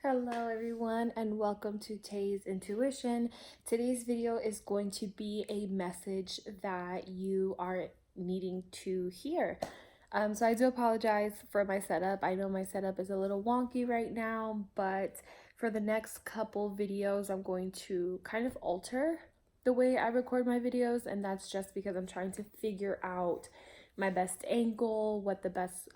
Hello everyone and welcome to Tay's Intuition. Today's video is going to be a message that you are needing to hear. So I do apologize for my setup. I know my setup is a little wonky right now, but for the next couple videos I'm going to kind of alter the way I record my videos, and that's just because I'm trying to figure out my best angle, what the best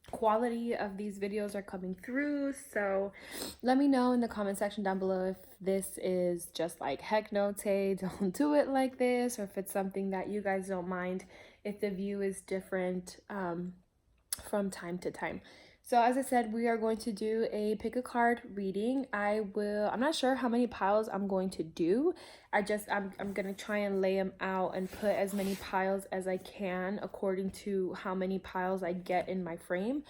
quality of these videos are coming through. So let me know in the comment section down below if this is just like, heck no Tay, don't do it like this, or if it's something that you guys don't mind if the view is different from time to time. So as I said, we are going to do a pick a card reading. I'm not sure how many piles I'm going to do. I'm going to try and lay them out and put as many piles as I can according to how many piles I get in my frame.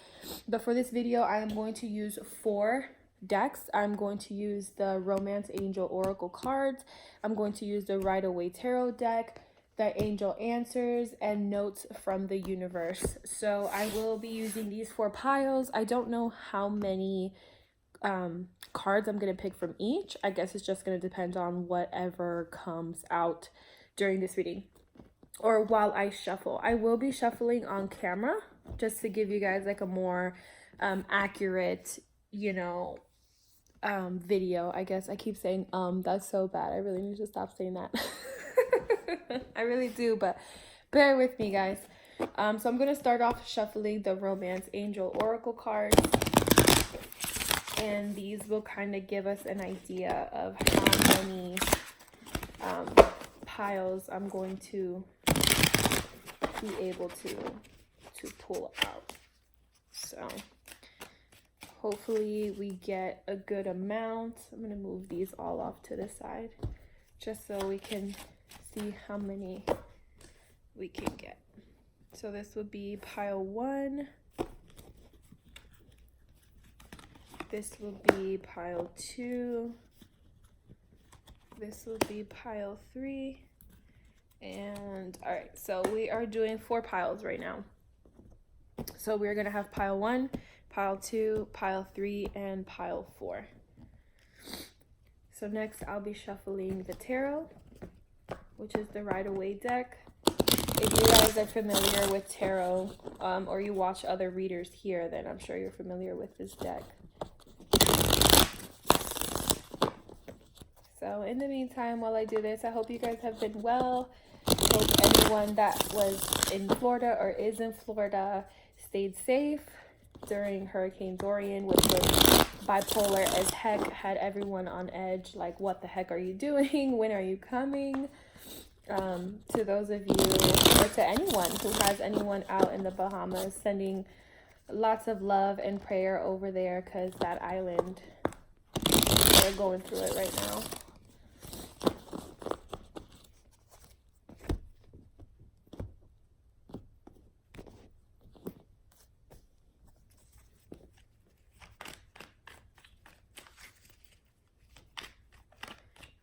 But for this video, I am going to use 4 decks. I'm going to use the Romance Angel Oracle cards. I'm going to use the Rider Waite Tarot deck, the Angel Answers, and Notes from the Universe. So I will be using these 4 piles. I don't know how many cards I'm going to pick from each. I guess it's just going to depend on whatever comes out during this reading or while I shuffle. I will be shuffling on camera just to give you guys like a more accurate, video. I guess I keep saying that's so bad. I really need to stop saying that. I really do, but bear with me, guys. So I'm going to start off shuffling the Romance Angel Oracle cards, and these will kind of give us an idea of how many piles I'm going to be able to pull out. So hopefully we get a good amount. I'm going to move these all off to the side just so we can see how many we can get. So this would be pile 1. This will be pile 2. This will be pile 3. And all right, so we are doing 4 piles right now. So we're going to have pile 1, pile 2, pile 3, and pile 4. So next I'll be shuffling the tarot, which is the Rider Waite deck. If you guys are familiar with tarot or you watch other readers here, then I'm sure you're familiar with this deck. So in the meantime, while I do this, I hope you guys have been well. Hope anyone that was in Florida or is in Florida stayed safe during Hurricane Dorian, which was bipolar as heck, had everyone on edge, like, what the heck are you doing? When are you coming? To those of you, or to anyone who has anyone out in the Bahamas, sending lots of love and prayer over there, because that island, they're going through it right now.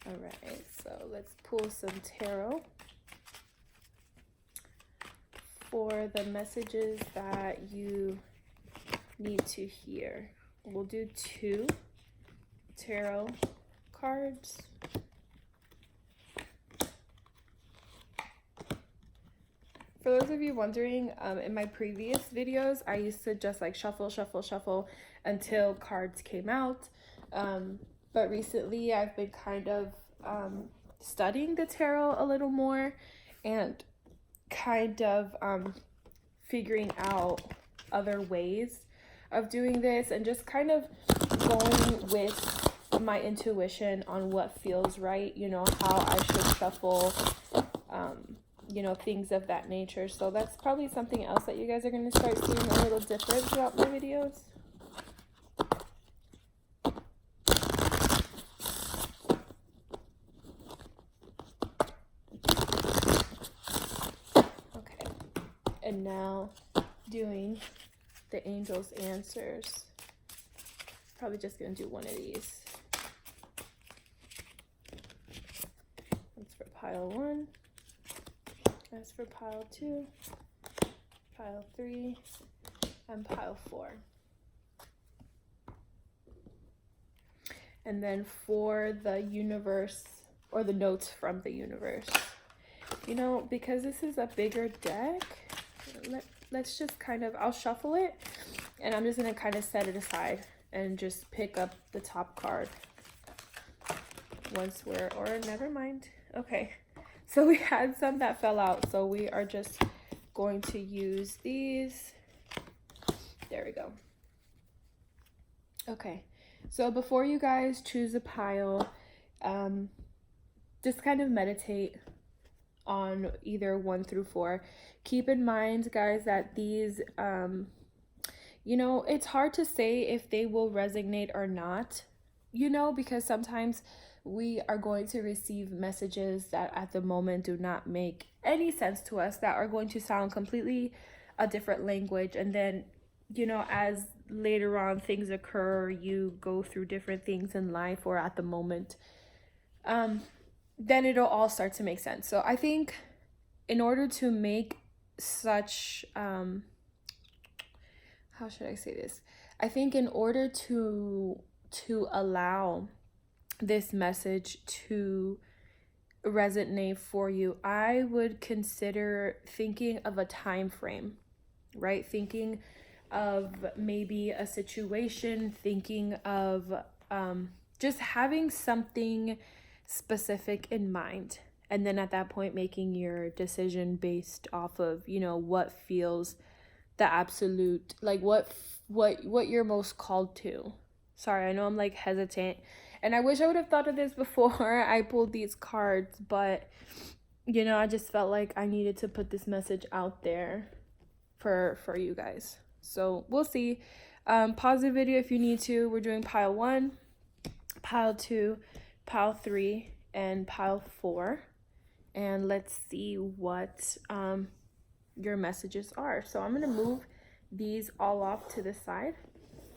All right, so let's pull some tarot for the messages that you need to hear. We'll do 2 tarot cards. For those of you wondering, in my previous videos, I used to just like shuffle until cards came out. But recently I've been kind of studying the tarot a little more and kind of figuring out other ways of doing this, and just kind of going with my intuition on what feels right, how I should shuffle, things of that nature. So that's probably something else that you guys are going to start seeing a little different throughout my videos. And now doing the Angel's Answers. Probably just gonna do one of these. That's for pile 1. That's for pile 2, pile 3, and pile 4. And then for the universe, or the notes from the universe, you know, because this is a bigger deck, let's just kind of, I'll shuffle it, and I'm just going to kind of set it aside and just pick up the top card once we're, or never mind. Okay, so we had some that fell out, so we are just going to use these. There we go. Okay, so before you guys choose a pile, just kind of meditate on either 1 through 4. Keep in mind, guys, that these, you know, it's hard to say if they will resonate or not, you know, because sometimes we are going to receive messages that at the moment do not make any sense to us, that are going to sound completely a different language. And then, you know, as later on things occur, you go through different things in life or at the moment, then it'll all start to make sense. So I think in order to make such, how should I say this? I think in order to allow this message to resonate for you, I would consider thinking of a time frame, right? Thinking of maybe a situation, thinking of just having something specific in mind, and then at that point making your decision based off of, you know, what feels the absolute, like what you're most called to. Sorry, I know I'm like hesitant, and I wish I would have thought of this before I pulled these cards, but you know, I just felt like I needed to put this message out there for you guys. So we'll see. Pause the video if you need to. We're doing pile 1, pile 2, pile 3, and pile 4, and let's see what your messages are. So I'm going to move these all off to the side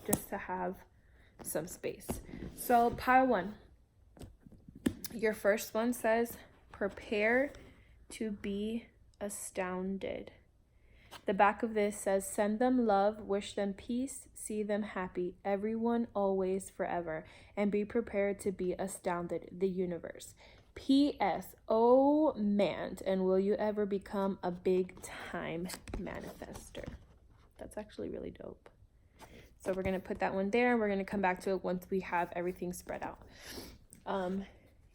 just to have some space. So pile 1, your first one says, prepare to be astounded. The back of this says, send them love, wish them peace, see them happy, everyone, always, forever, and be prepared to be astounded, the universe. P.S. Oh man, and will you ever become a big time manifester? That's actually really dope. So we're going to put that one there. We're going to come back to it once we have everything spread out.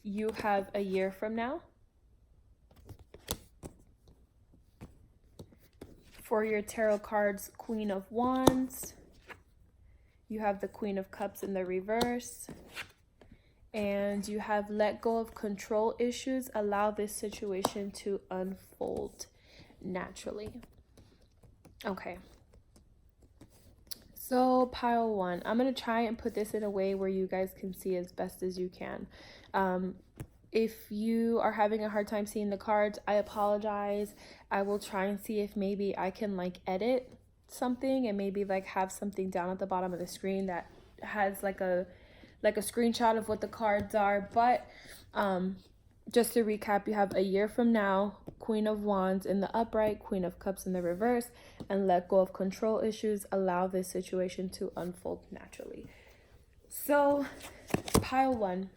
You have a year from now. For your tarot cards, Queen of Wands, you have the Queen of Cups in the reverse, and you have let go of control issues, allow this situation to unfold naturally. Okay, so pile 1, I'm going to try and put this in a way where you guys can see as best as you can. If you are having a hard time seeing the cards, I apologize. I will try and see if maybe I can like edit something and maybe like have something down at the bottom of the screen that has like a screenshot of what the cards are. But just to recap, you have a year from now, Queen of Wands in the upright, Queen of Cups in the reverse, and let go of control issues, allow this situation to unfold naturally. So pile 1,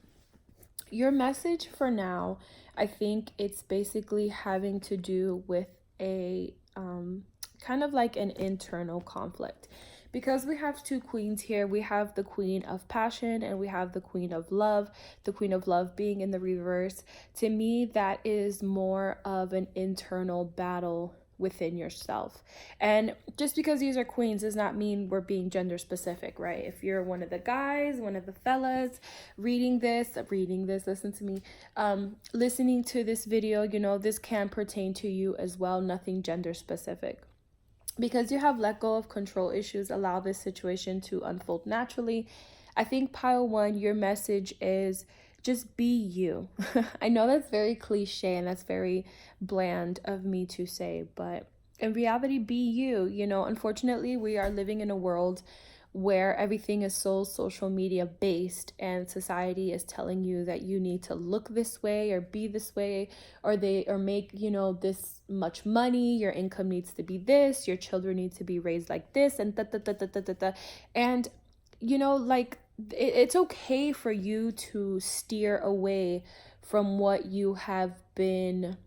your message for now, I think it's basically having to do with a kind of like an internal conflict, because we have 2 queens here. We have the Queen of Passion and we have the Queen of Love. The Queen of Love being in the reverse. To me, that is more of an internal battle within yourself. And just because these are queens does not mean we're being gender specific, right? If you're one of the guys, one of the fellas reading this, listen to me, listening to this video, you know, this can pertain to you as well, nothing gender specific. Because you have let go of control issues, allow this situation to unfold naturally. I think pile 1, your message is just be you. I know that's very cliche and that's very bland of me to say, but in reality, be you. You know, unfortunately, we are living in a world where everything is so social media based, and society is telling you that you need to look this way or be this way, or make, you know, this much money, your income needs to be this, your children need to be raised like this, and and you know, like, it's okay for you to steer away from what you have been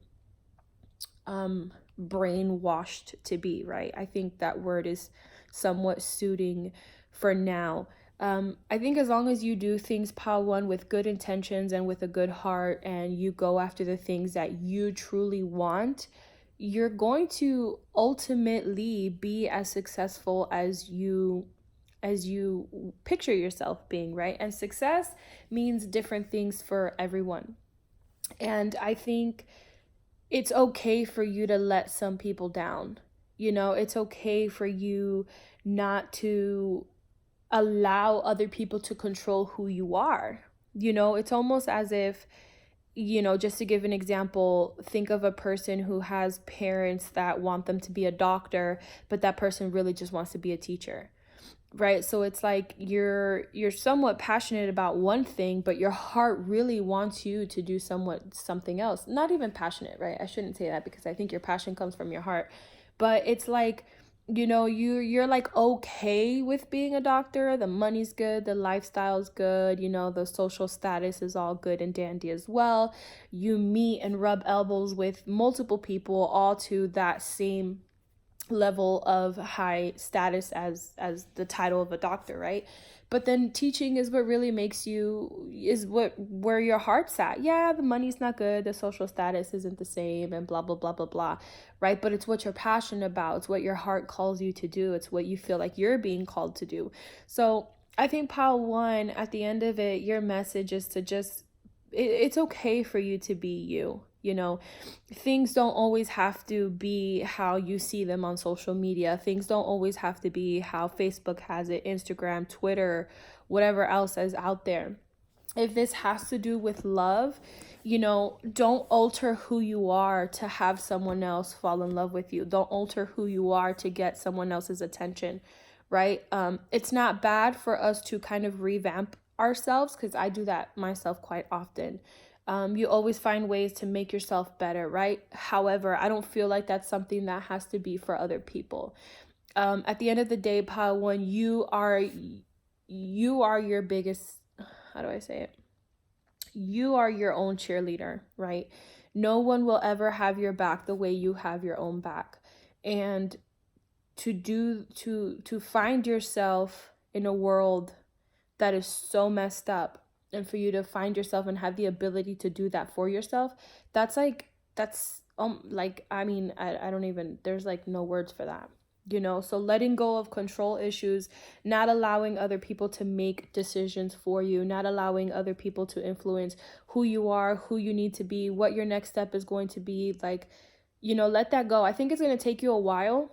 brainwashed to be, right? I think that word is somewhat suiting for now. I think as long as you do things, Pile One, with good intentions and with a good heart, and you go after the things that you truly want, you're going to ultimately be as successful as you picture yourself being, right? And success means different things for everyone. And I think it's okay for you to let some people down. You know, it's okay for you not to allow other people to control who you are. You know, it's almost as if, you know, just to give an example, think of a person who has parents that want them to be a doctor, but that person really just wants to be a teacher, right? So it's like you're somewhat passionate about one thing, but your heart really wants you to do something else. Not even passionate, right? I shouldn't say that, because I think your passion comes from your heart. But it's like, you know, you're like okay with being a doctor. The money's good, the lifestyle's good, you know, the social status is all good and dandy as well. You meet and rub elbows with multiple people, all to that same level of high status as the title of a doctor, right? But then teaching is what really makes you, is what, where your heart's at. Yeah, the money's not good, the social status isn't the same, and blah blah blah blah blah, right? But it's what you're passionate about, it's what your heart calls you to do, it's what you feel like you're being called to do. So I think, Pile One, at the end of it, your message is to just, it's okay for you to be you. You know, things don't always have to be how you see them on social media. Things don't always have to be how Facebook has it, Instagram, Twitter, whatever else is out there. If this has to do with love, you know, don't alter who you are to have someone else fall in love with you. Don't alter who you are to get someone else's attention, right? It's not bad for us to kind of revamp ourselves, because I do that myself quite often. You always find ways to make yourself better, right? However, I don't feel like that's something that has to be for other people. At the end of the day, Pile One, you are your biggest, how do I say it? You are your own cheerleader, right? No one will ever have your back the way you have your own back. And to find yourself in a world that is so messed up, and for you to find yourself and have the ability to do that for yourself, that's like, I mean, I don't even, there's like no words for that, you know? So letting go of control issues, not allowing other people to make decisions for you, not allowing other people to influence who you are, who you need to be, what your next step is going to be, like, you know, let that go. I think it's going to take you a while.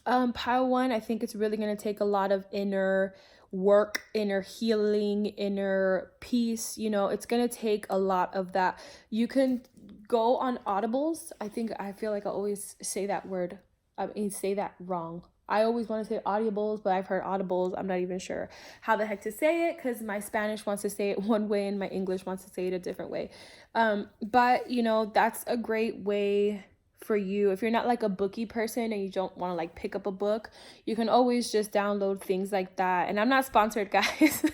Pile One, I think it's really going to take a lot of inner work, inner healing, inner peace. You know, it's going to take a lot of that. You can go on audibles. I feel like I always say that word. I mean, say that wrong. I always want to say audibles, but I've heard audibles. I'm not even sure how the heck to say it, because my Spanish wants to say it one way and my English wants to say it a different way. But, you know, that's a great way for you. If you're not like a bookie person and you don't want to like pick up a book, you can always just download things like that. And I'm not sponsored, guys,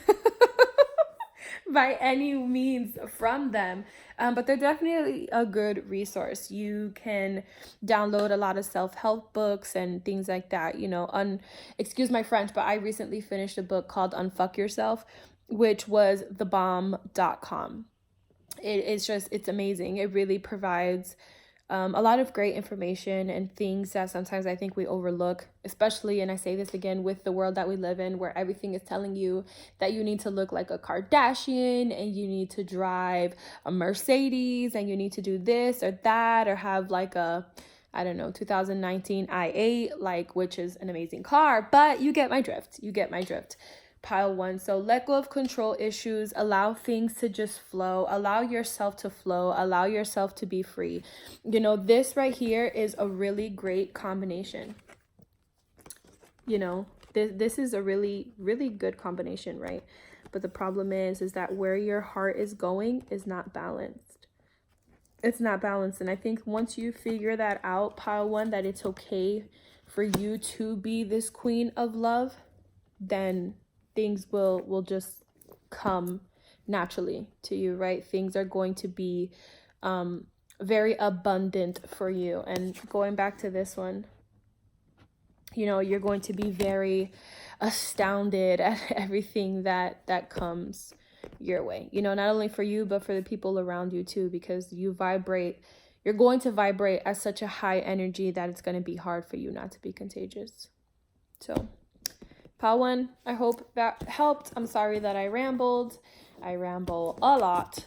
by any means from them, but they're definitely a good resource. You can download a lot of self-help books and things like that. You know, excuse my French, but I recently finished a book called Unfuck Yourself, which was thebomb.com. It's amazing. It really provides a lot of great information and things that sometimes I think we overlook, especially, and I say this again, with the world that we live in, where everything is telling you that you need to look like a Kardashian, and you need to drive a Mercedes, and you need to do this or that, or have like a, I don't know, 2019 i8, like, which is an amazing car, but you get my drift. You get my drift. Pile One. So let go of control issues, allow things to just flow, allow yourself to flow, allow yourself to be free. You know, this right here is a really great combination. You know, this is a really, really good combination, right? But the problem is that where your heart is going is not balanced. It's not balanced. And I think once you figure that out, Pile One, that it's okay for you to be this queen of love, then things will just come naturally to you, right? Things are going to be very abundant for you. And going back to this one, you know, you're going to be very astounded at everything that comes your way, you know, not only for you but for the people around you too, because you're going to vibrate at such a high energy that it's going to be hard for you not to be contagious. So pile 1, I hope that helped. I'm sorry that I rambled. I ramble a lot.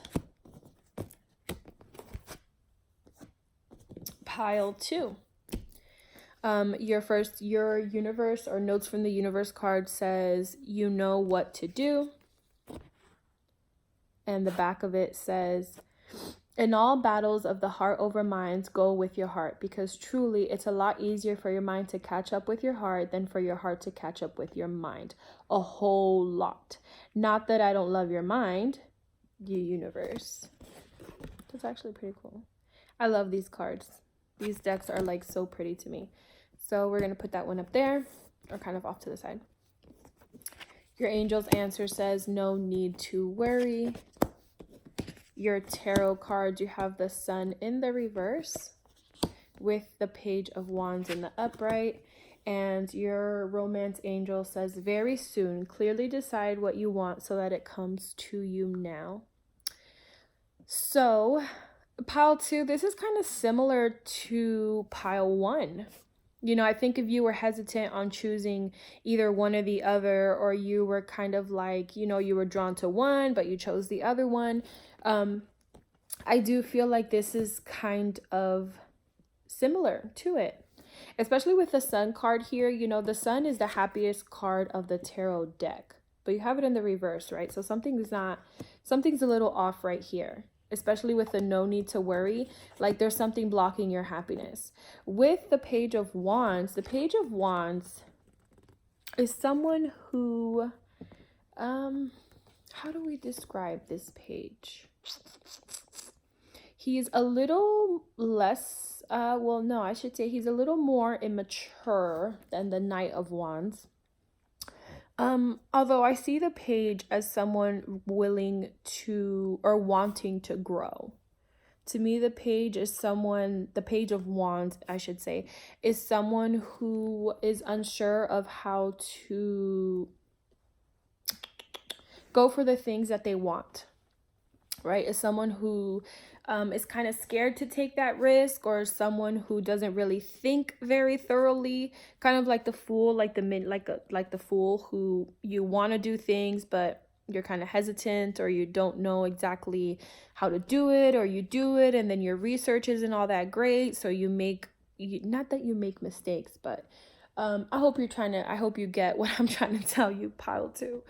Pile 2. Your universe or notes from the universe card says, you know what to do. And the back of it says, in all battles of the heart over minds, go with your heart, because truly it's a lot easier for your mind to catch up with your heart than for your heart to catch up with your mind. A whole lot. Not that I don't love your mind, you universe. That's actually pretty cool. I love these cards. These decks are like so pretty to me. So we're going to put that one up there, or kind of off to the side. Your angel's answer says, no need to worry. Your tarot cards, you have the Sun in the reverse with the Page of Wands in the upright. And your romance angel says, very soon, clearly decide what you want so that it comes to you now. So pile 2, this is kind of similar to pile 1. You know, I think if you were hesitant on choosing either one or the other, or you were kind of like, you know, you were drawn to one, but you chose the other one. I do feel like this is kind of similar to it, especially with the Sun card here. You know, the Sun is the happiest card of the tarot deck, but you have it in the reverse, right? So something's a little off right here, especially with the no need to worry. Like there's something blocking your happiness. With the Page of Wands is someone who, how do we describe this page? He's a little less, I should say he's a little more immature than the Knight of Wands. Although I see the page as someone willing to, or wanting to grow. To me, the Page of Wands, I should say, is someone who is unsure of how to go for the things that they want, right? Is someone who is kind of scared to take that risk, or someone who doesn't really think very thoroughly, kind of like the Fool, like the Fool, who you want to do things but you're kind of hesitant, or you don't know exactly how to do it, or you do it and then your research isn't all that great, so not that you make mistakes, but I hope you get what I'm trying to tell you, pile 2.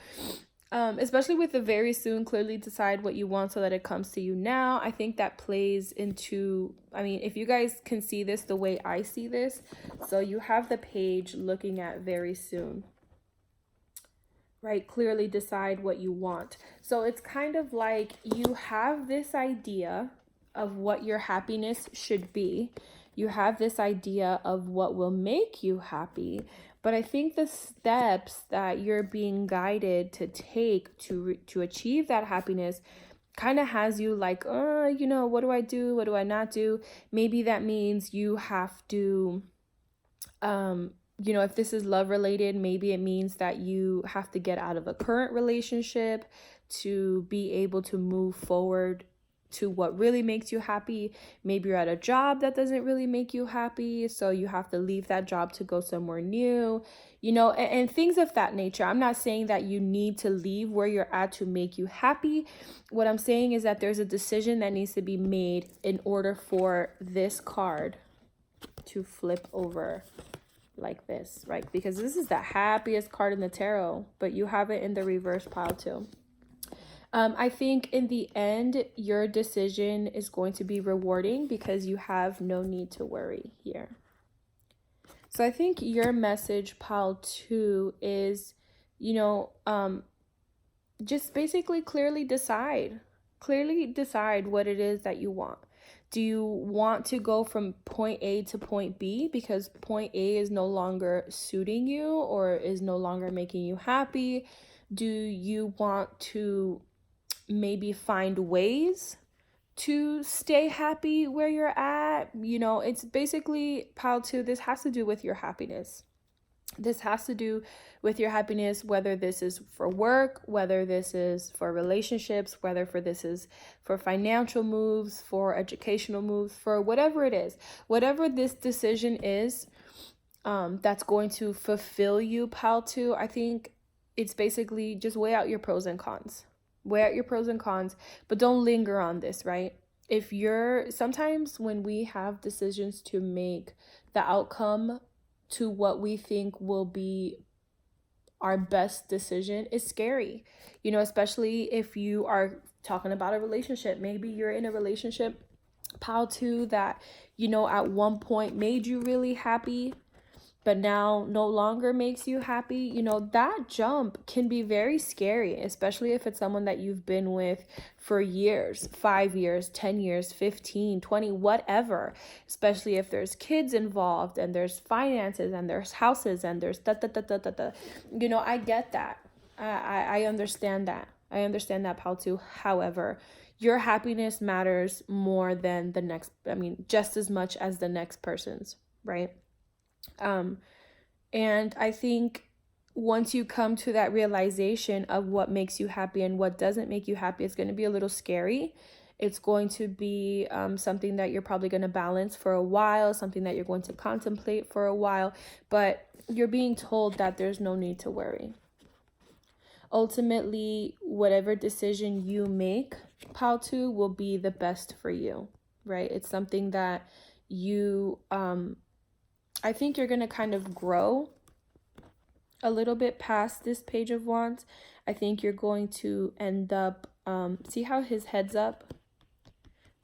Especially with the very soon, clearly decide what you want so that it comes to you now. I think that plays into, I mean, if you guys can see this the way I see this, so you have the Page looking at very soon, right? Clearly decide what you want. So it's kind of like you have this idea of what your happiness should be. You have this idea of what will make you happy. But I think the steps that you're being guided to take to achieve that happiness kind of has you like, you know, what do I do? What do I not do? Maybe that means you have to, you know, if this is love related, maybe it means that you have to get out of a current relationship to be able to move forward to what really makes you happy. Maybe you're at a job that doesn't really make you happy, so you have to leave that job to go somewhere new, you know, and things of that nature. I'm not saying that you need to leave where you're at to make you happy. What I'm saying is that there's a decision that needs to be made in order for this card to flip over like this, right? Because this is the happiest card in the tarot, but you have it in the reverse, pile 2. I think in the end, your decision is going to be rewarding because you have no need to worry here. So I think your message, pile 2, is, you know, just basically clearly decide what it is that you want. Do you want to go from point A to point B because point A is no longer suiting you or is no longer making you happy? Do you want to maybe find ways to stay happy where you're at? You know, it's basically, pile 2, this has to do with your happiness. This has to do with your happiness, whether this is for work, whether this is for relationships, whether this is for financial moves, for educational moves, for whatever it is. Whatever this decision is, that's going to fulfill you, pile 2, I think it's basically just weigh out your pros and cons. Weigh out your pros and cons, but don't linger on this, right? Sometimes when we have decisions to make, the outcome to what we think will be our best decision is scary, you know, especially if you are talking about a relationship. Maybe you're in a relationship, pile 2, that, you know, at one point made you really happy, but now no longer makes you happy. You know, that jump can be very scary, especially if it's someone that you've been with for years, 5 years, 10 years, 15, 20, whatever, especially if there's kids involved and there's finances and there's houses and there's da. You know, I get that. I understand that. I understand that, pal, too. However, your happiness matters more than just as much as the next person's, right? And I think once you come to that realization of what makes you happy and what doesn't make you happy, it's going to be a little scary. It's going to be something that you're probably going to balance for a while, something that you're going to contemplate for a while, but you're being told that there's no need to worry. Ultimately, whatever decision you make, pal 2, will be the best for you, right? It's something that you, I think you're going to kind of grow a little bit past this Page of Wands. I think you're going to end up, see how his head's up,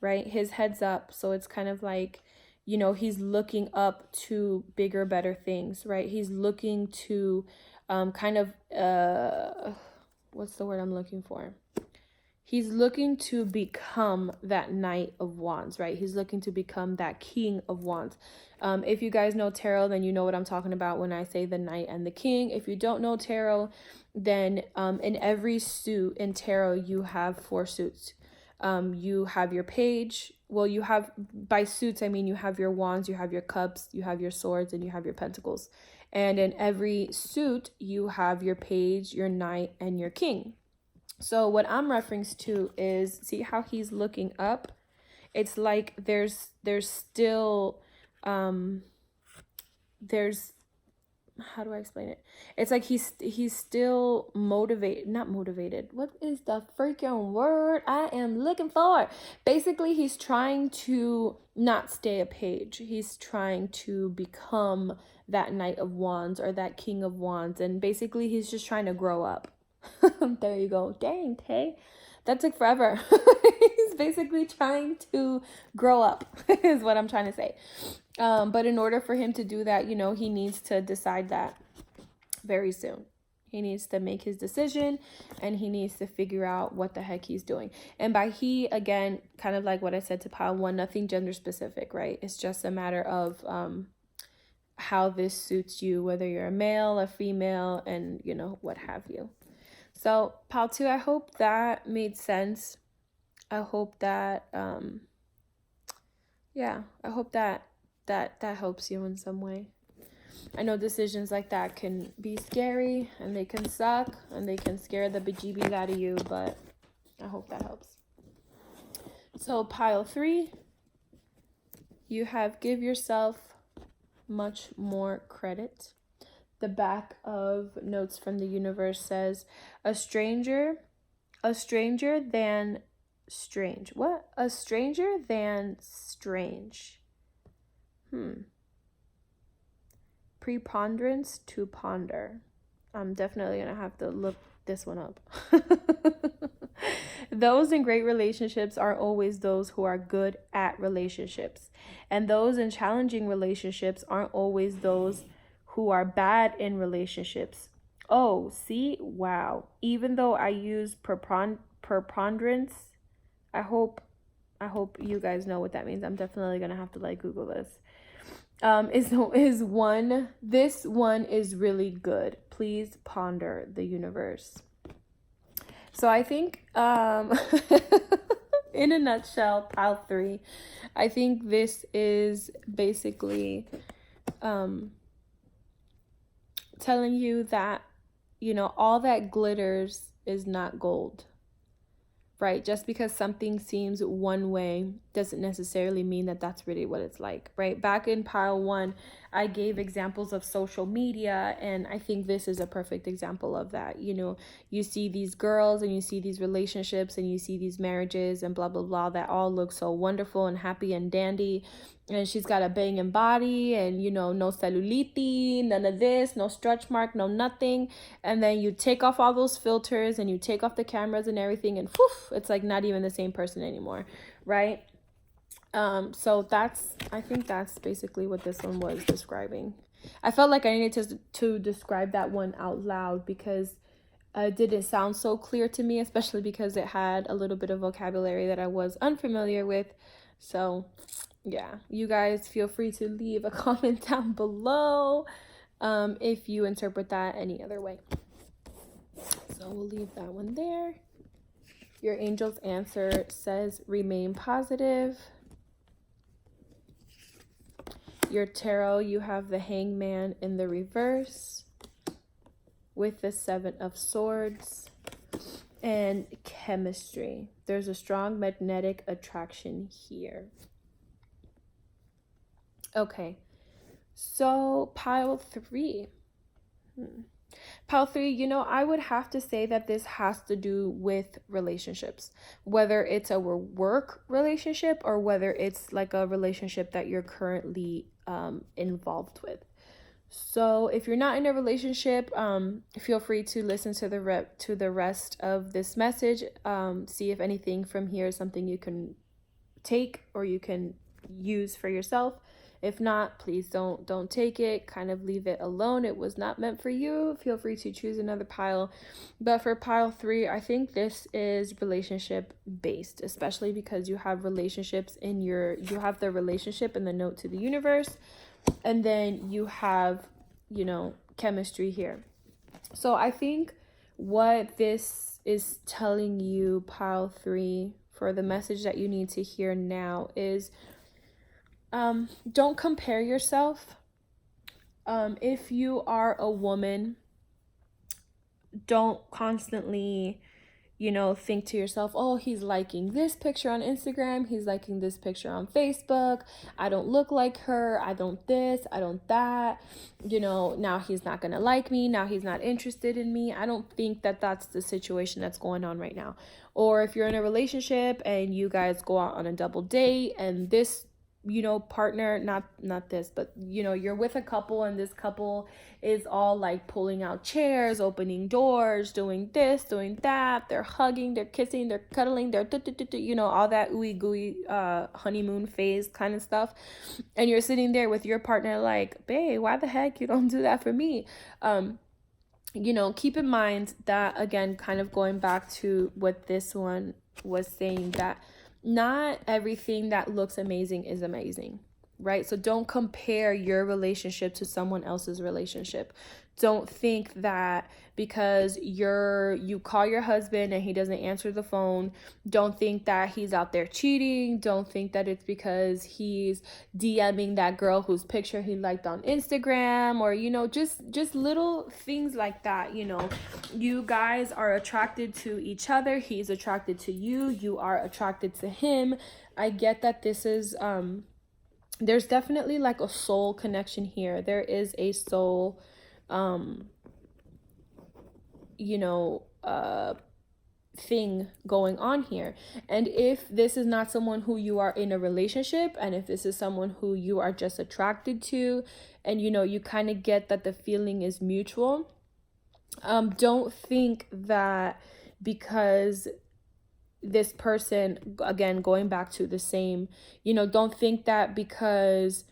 right? His head's up. So it's kind of like, you know, he's looking up to bigger, better things, right? He's looking to kind of, what's the word I'm looking for? He's looking to become that Knight of Wands, right? He's looking to become that King of Wands. If you guys know tarot, then you know what I'm talking about when I say the Knight and the King. If you don't know tarot, then in every suit in tarot, you have 4 suits. You have your page. Well, you have, by suits, I mean you have your wands, you have your cups, you have your swords, and you have your pentacles. And in every suit, you have your page, your knight, and your king. So what I'm referring to is, see how he's looking up? It's like there's still, there's, how do I explain it? It's like he's still motivated, not motivated. What is the freaking word I am looking for? Basically, he's trying to not stay a page. He's trying to become that Knight of Wands or that King of Wands. And basically, he's just trying to grow up. There you go. Dang, Tay. That took forever. He's basically trying to grow up is what I'm trying to say. But in order for him to do that, you know, he needs to decide that very soon. He needs to make his decision and he needs to figure out what the heck he's doing. And by he, again, kind of like what I said to pile 1, nothing gender specific, right? It's just a matter of how this suits you, whether you're a male, a female, and, you know, what have you. So, pile 2, I hope that made sense. I hope that, yeah, I hope that helps you in some way. I know decisions like that can be scary and they can suck and they can scare the bejeebies out of you, but I hope that helps. So, pile 3, you have give yourself much more credit. The back of Notes from the Universe says, a stranger than strange. What? A stranger than strange. Preponderance to ponder. I'm definitely going to have to look this one up. Those in great relationships are always those who are good at relationships. And those in challenging relationships aren't always those who are bad in relationships. Oh, see? Wow. Even though I use preponderance, I hope you guys know what that means. I'm definitely going to have to like Google this. This one is really good. Please ponder the universe. So I think, in a nutshell, pile 3, I think this is basically telling you that, all that glitters is not gold, right? Just because something seems one way doesn't necessarily mean that that's really what it's like, right? Back in pile 1, I gave examples of social media, and I think this is a perfect example of that. You see these girls and you see these relationships and you see these marriages and blah blah blah that all look so wonderful and happy and dandy, and she's got a banging body and no cellulite, none of this, no stretch mark, no nothing. And then you take off all those filters and you take off the cameras and everything, and poof, it's like not even the same person anymore, right? So I think that's basically what this one was describing. I felt like I needed to describe that one out loud because it didn't sound so clear to me, especially because it had a little bit of vocabulary that I was unfamiliar with. So yeah, you guys feel free to leave a comment down below if you interpret that any other way. So we'll leave that one there. Your angel's answer says remain positive. Your tarot, you have the Hangman in the reverse with the 7 of Swords. And chemistry. There's a strong magnetic attraction here. Okay, so pile 3. Pile 3, I would have to say that this has to do with relationships, whether it's a work relationship or whether it's like a relationship that you're currently involved with. So if you're not in a relationship, feel free to listen to the rest of this message. See if anything from here is something you can take or you can use for yourself. If not, please don't take it. Kind of leave it alone. It was not meant for you. Feel free to choose another pile. But for pile 3, I think this is relationship based, especially because you have relationships you have the relationship in the note to the universe, and then you have, chemistry here. So I think what this is telling you, pile 3, for the message that you need to hear now is don't compare yourself. If you are a woman, don't constantly, think to yourself, oh, he's liking this picture on Instagram, he's liking this picture on Facebook, I don't look like her, I don't this, I don't that, now he's not gonna like me, now he's not interested in me. I don't think that that's the situation that's going on right now. Or if you're in a relationship and you guys go out on a double date and this partner, not this, but you're with a couple and this couple is all like pulling out chairs, opening doors, doing this, doing that, they're hugging, they're kissing, they're cuddling, they're all that ooey gooey honeymoon phase kind of stuff, and you're sitting there with your partner like, babe, why the heck you don't do that for me? Keep in mind that, again, kind of going back to what this one was saying, that not everything that looks amazing is amazing, right? So don't compare your relationship to someone else's relationship. Don't think that because you call your husband and he doesn't answer the phone, don't think that he's out there cheating. Don't think that it's because he's DMing that girl whose picture he liked on Instagram, or just little things like that. You guys are attracted to each other. He's attracted to you. You are attracted to him. I get that this is there's definitely like a soul connection here. There is a soul thing going on here. And if this is not someone who you are in a relationship, and if this is someone who you are just attracted to, and you kind of get that the feeling is mutual, don't think that because this person, again, going back to the same, don't think that because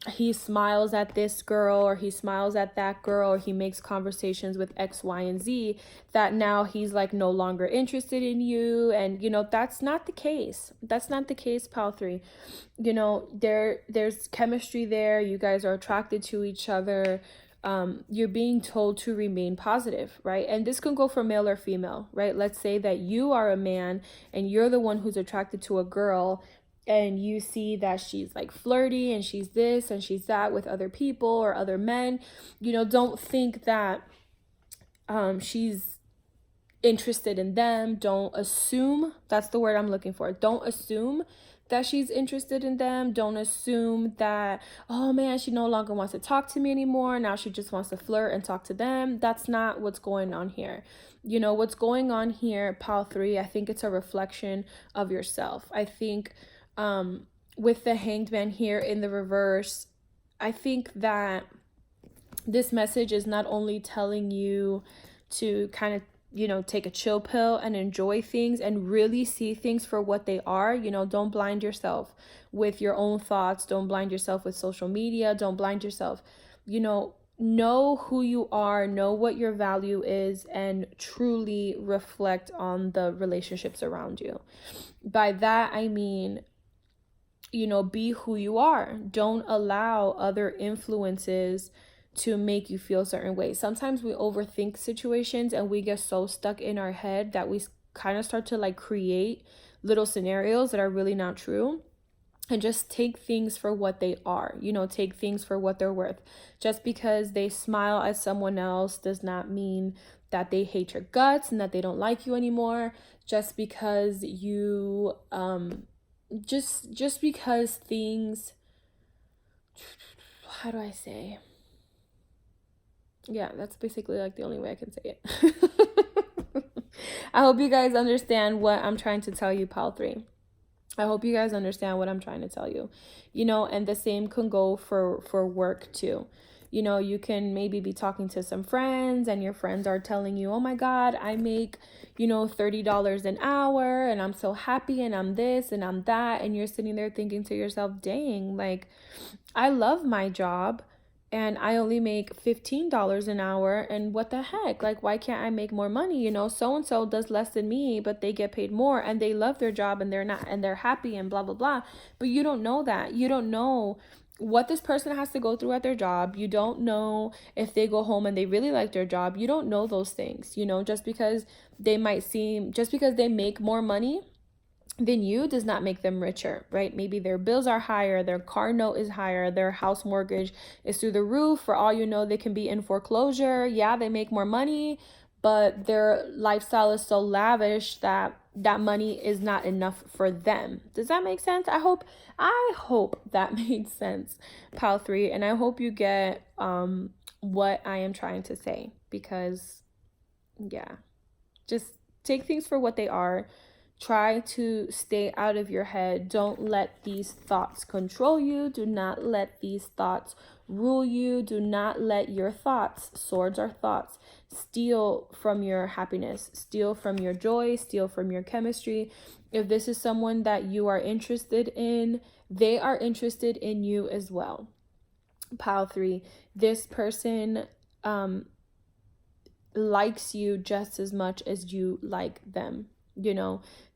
he smiles at this girl or he smiles at that girl or he makes conversations with X, Y, and Z, that now he's like no longer interested in you. And that's not the case. That's not the case, pal 3. There's chemistry there. You guys are attracted to each other. you're being told to remain positive, right? And this can go for male or female, right? Let's say that you are a man and you're the one who's attracted to a girl, and you see that she's like flirty and she's this and she's that with other people or other men. Don't think that she's interested in them. Don't assume, that's the word I'm looking for. Don't assume that she's interested in them. Don't assume that, oh man, she no longer wants to talk to me anymore. Now she just wants to flirt and talk to them. That's not what's going on here. What's going on here, Pile 3, I think it's a reflection of yourself. I think with the Hanged Man here in the reverse, I think that this message is not only telling you to kind of take a chill pill and enjoy things and really see things for what they are. Don't blind yourself with your own thoughts. Don't blind yourself with social media. Don't blind yourself. Know who you are, know what your value is, and truly reflect on the relationships around you. By that, I mean, be who you are. Don't allow other influences to make you feel certain ways. Sometimes we overthink situations and we get so stuck in our head that we kind of start to like create little scenarios that are really not true. And just take things for what they are, take things for what they're worth. Just because they smile at someone else does not mean that they hate your guts and that they don't like you anymore. Just because you, just because things, how do I say? Yeah, that's basically like the only way I can say it. I hope you guys understand what I'm trying to tell you, Pile 3. I hope you guys understand what I'm trying to tell you. And the same can go for work too. You can maybe be talking to some friends and your friends are telling you, oh my God, I make, $30 an hour and I'm so happy and I'm this and I'm that. And you're sitting there thinking to yourself, dang, like I love my job and I only make $15 an hour, and what the heck? Like, why can't I make more money? So-and-so does less than me, but they get paid more and they love their job and they're happy and blah, blah, blah. But you don't know that. You don't know what this person has to go through at their job. You don't know if they go home and they really like their job. You don't know those things, just because they make more money than you does not make them richer, right? Maybe their bills are higher, their car note is higher, their house mortgage is through the roof. For all you know, they can be in foreclosure. Yeah, they make more money, but their lifestyle is so lavish that money is not enough for them. Does that make sense? I hope that made sense, Pile 3, and I hope you get what I am trying to say, because yeah, just take things for what they are. Try to stay out of your head. Don't let these thoughts control you. Do not let these thoughts rule you. Do not let your thoughts, swords are thoughts, steal from your happiness, steal from your joy, steal from your chemistry. If this is someone that you are interested in, they are interested in you as well. Pile 3, this person likes you just as much as you like them.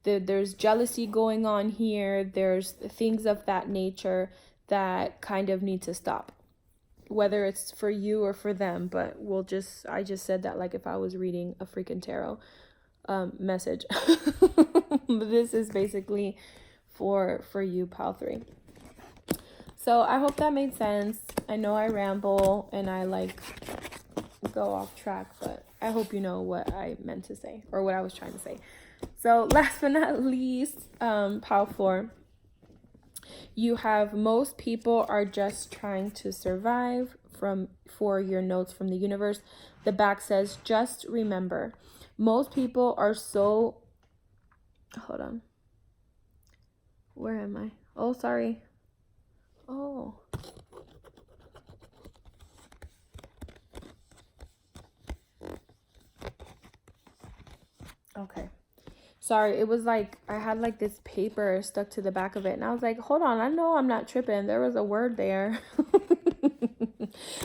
There's jealousy going on here. There's things of that nature that kind of need to stop, whether it's for you or for them. But I just said that like if I was reading a freaking tarot message. This is basically for you, Pile 3. So I hope that made sense. I know I ramble and I like go off track, but I hope you know what I meant to say or what I was trying to say. So last but not least, Pile 4, you have most people are just trying to survive for your notes from the universe. The back says, just remember, most people are so, hold on. Where am I? Oh, sorry. Oh. Okay. Sorry, it was like I had like this paper stuck to the back of it. And I was like, hold on, I know I'm not tripping. There was a word there.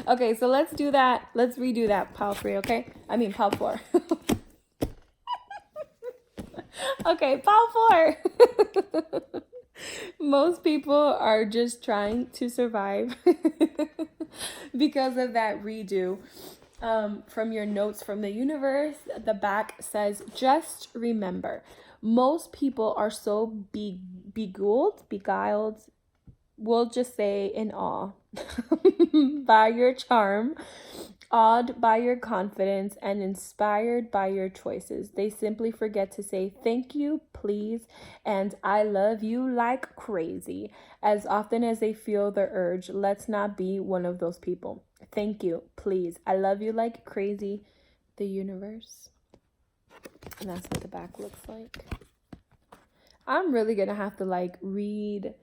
Okay, so let's do that. Let's redo that, Pile 3, okay? I mean, Pile 4. Okay, Pile 4. Most people are just trying to survive. because of that redo. From your notes from the universe, the back says, just remember, most people are so beguiled, we'll just say in awe, by your charm, awed by your confidence, and inspired by your choices. They simply forget to say thank you, please, and I love you like crazy. As often as they feel the urge, let's not be one of those people. Thank you, please. I love you like crazy. The universe. And that's what the back looks like. I'm really gonna have to like read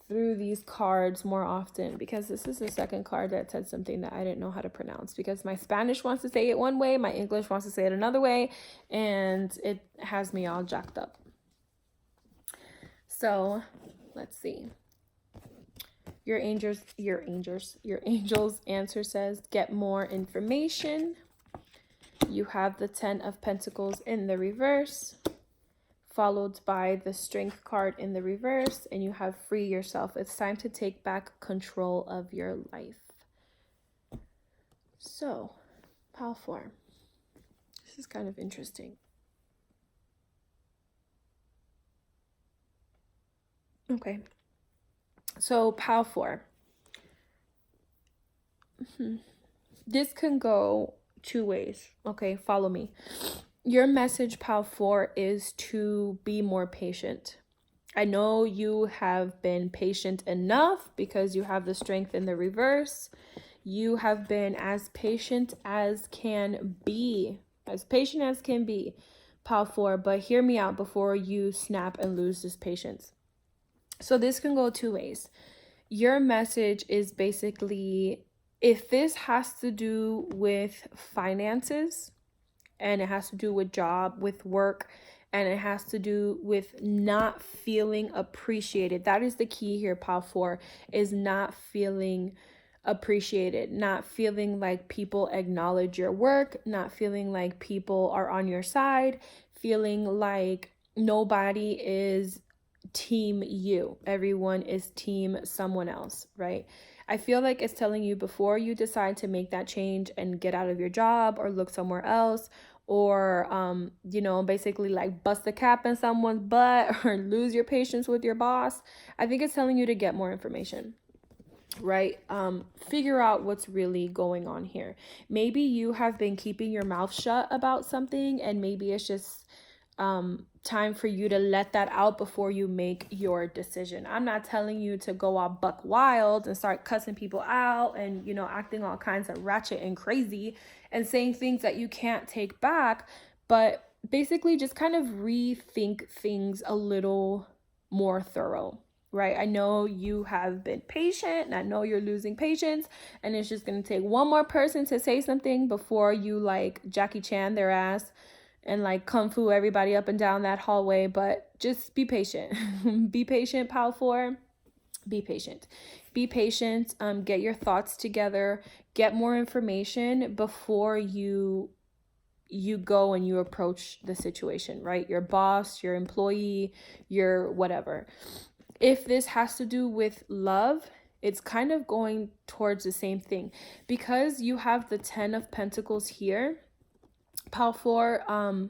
through these cards more often, because this is the second card that said something that I didn't know how to pronounce, because my Spanish wants to say it one way, my English wants to say it another way, and it has me all jacked up. So let's see. Your angels answer says, get more information. You have the 10 of Pentacles in the reverse, followed by the Strength card in the reverse, and you have free yourself. It's time to take back control of your life. So, pile 4. This is kind of interesting. Okay. So, pile 4. This can go 2 ways. Okay, follow me. Your message, pile 4, is to be more patient. I know you have been patient enough because you have the Strength in the reverse. You have been as patient as can be. As patient as can be, pile 4. But hear me out before you snap and lose this patience. So this can go 2 ways. Your message is basically, if this has to do with finances, and it has to do with job, with work, and it has to do with not feeling appreciated. That is the key here, pile 4, is not feeling appreciated, not feeling like people acknowledge your work, not feeling like people are on your side, feeling like nobody is team you. Everyone is team someone else, right? I feel like it's telling you, before you decide to make that change and get out of your job or look somewhere else, or basically like bust a cap in someone's butt or lose your patience with your boss, I think it's telling you to get more information, right? Figure out what's really going on here. Maybe you have been keeping your mouth shut about something, and maybe it's just time for you to let that out before you make your decision. I'm not telling you to go all buck wild and start cussing people out and, acting all kinds of ratchet and crazy and saying things that you can't take back, but basically just kind of rethink things a little more thorough, right? I know you have been patient, and I know you're losing patience, and it's just going to take one more person to say something before you like Jackie Chan their ass and like kung fu everybody up and down that hallway. But just be patient. Be patient, pile 4. Be patient. Be patient. Get your thoughts together. Get more information before you go and you approach the situation, right? Your boss, your employee, your whatever. If this has to do with love, it's kind of going towards the same thing, because you have the 10 of Pentacles here, pile 4.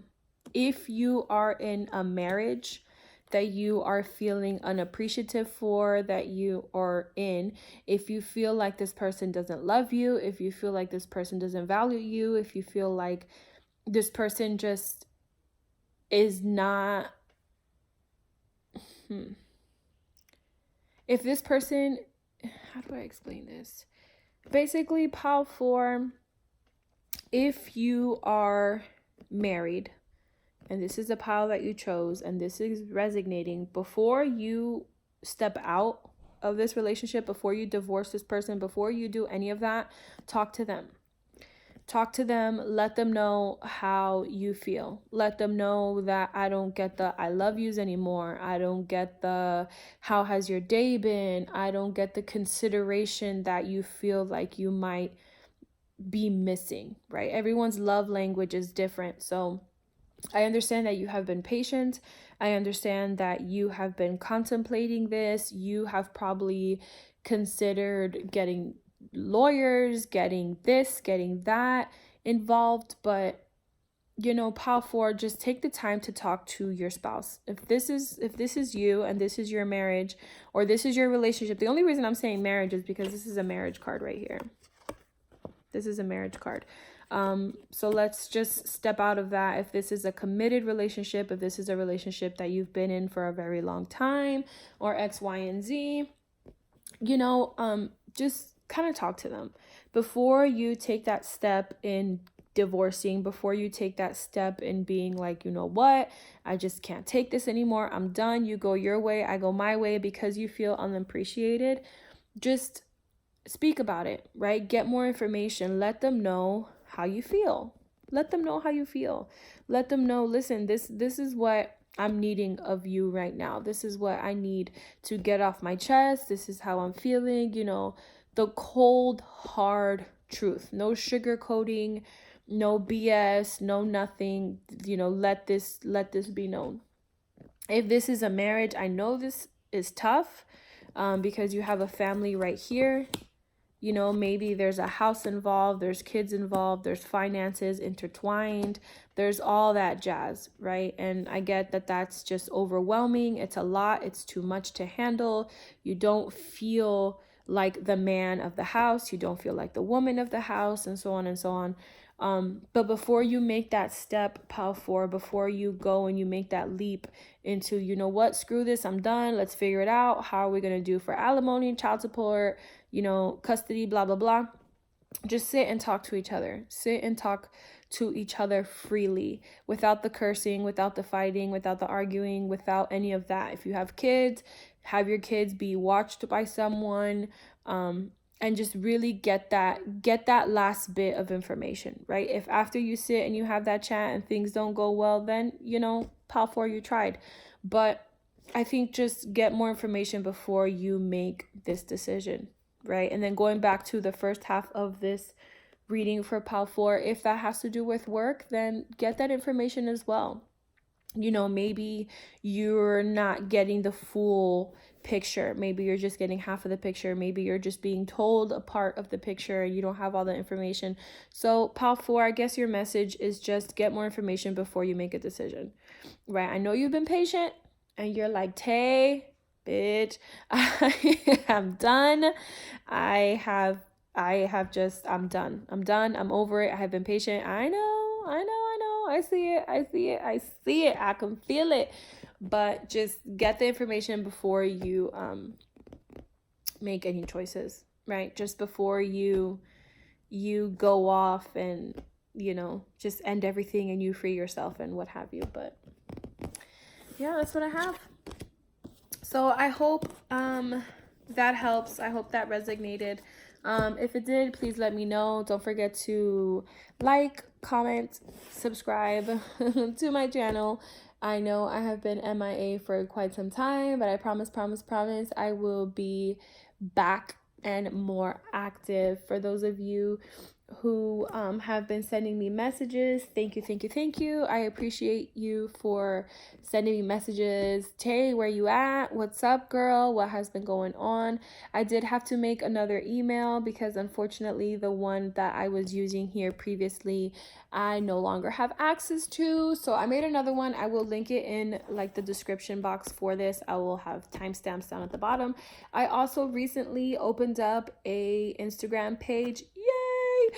If you are in a marriage that you are feeling unappreciative for, that you are in, if you feel like this person doesn't love you, if you feel like this person doesn't value you, if you feel like this person just is not, if this person, how do I explain this? Basically, pile 4, if you are married, and this is a pile that you chose, and this is resonating, before you step out of this relationship, before you divorce this person, before you do any of that, talk to them. Talk to them. Let them know how you feel. Let them know that I don't get the I love yous anymore. I don't get the how has your day been. I don't get the consideration that you feel like you might be missing, right? Everyone's love language is different. So I understand that you have been patient. I understand that you have been contemplating this. You have probably considered getting lawyers, getting this, getting that involved. But you know, pile 4, just take the time to talk to your spouse. If this is you and this is your marriage, or this is your relationship. The only reason I'm saying marriage is because this is a marriage card right here. This is a marriage card. So let's just step out of that. If this is a committed relationship, if this is a relationship that you've been in for a very long time, or X, Y, and Z, you know, just kind of talk to them before you take that step in divorcing, before you take that step in being like, you know what, I just can't take this anymore, I'm done. You go your way, I go my way, because you feel unappreciated. Just speak about it, right? Get more information. Let them know how you feel. Let them know how you feel. Let them know, listen, this is what I'm needing of you right now. This is what I need to get off my chest. This is how I'm feeling, you know, the cold, hard truth. No sugarcoating, no BS, no nothing. You know, let this be known. If this is a marriage, I know this is tough because you have a family right here. You know, maybe there's a house involved, there's kids involved, there's finances intertwined, there's all that jazz, right? And I get that that's just overwhelming. It's a lot. It's too much to handle. You don't feel like the man of the house. You don't feel like the woman of the house, and so on and so on. But before you make that step, pile 4, before you go and you make that leap into, you know what, screw this, I'm done, let's figure it out. How are we going to do for alimony, child support, you know, custody, blah, blah, blah. Just sit and talk to each other. Sit and talk to each other freely, without the cursing, without the fighting, without the arguing, without any of that. If you have kids, have your kids be watched by someone, and just really get that last bit of information, right? If after you sit and you have that chat and things don't go well, then, you know, pile 4, you tried. But I think just get more information before you make this decision, right? And then going back to the first half of this reading for pile 4, if that has to do with work, then get that information as well. You know, maybe you're not getting the full picture. Maybe you're just getting half of the picture. Maybe you're just being told a part of the picture and you don't have all the information. So pile 4, I guess your message is just get more information before you make a decision, right? I know you've been patient and you're like, Tay, bitch, I'm done. I'm done. I'm over it. I have been patient. I know. I see it. I can feel it. But just get the information before you make any choices, right? Just before you go off and, you know, just end everything and you free yourself and what have you. But yeah, that's what I have. So I hope that helps. I hope that resonated. If it did, please let me know. Don't forget to like, comment, subscribe to my channel. I know I have been MIA for quite some time, but I promise I will be back and more active. For those of you who have been sending me messages, thank you. I appreciate you for sending me messages. Tay, where you at? What's up, girl? What has been going on? I did have to make another email because unfortunately the one that I was using here previously I no longer have access to, so I made another one. I will link it in like the description box for this. I will have timestamps down at the bottom. I also recently opened up a Instagram page. Yay!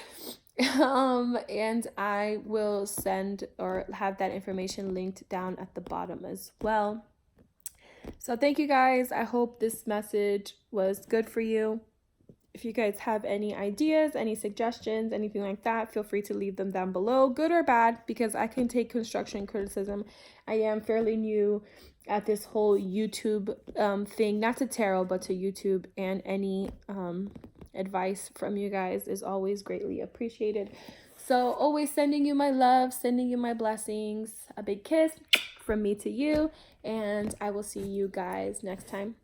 And I will send or have that information linked down at the bottom as well. So thank you guys. I hope this message was good for you. If you guys have any ideas, any suggestions, anything like that, feel free to leave them down below, good or bad, because I can take construction criticism. I am fairly new at this whole YouTube thing, not to tarot, but to YouTube, and any advice from you guys is always greatly appreciated. So always sending you my love, sending you my blessings, a big kiss from me to you, and I will see you guys next time.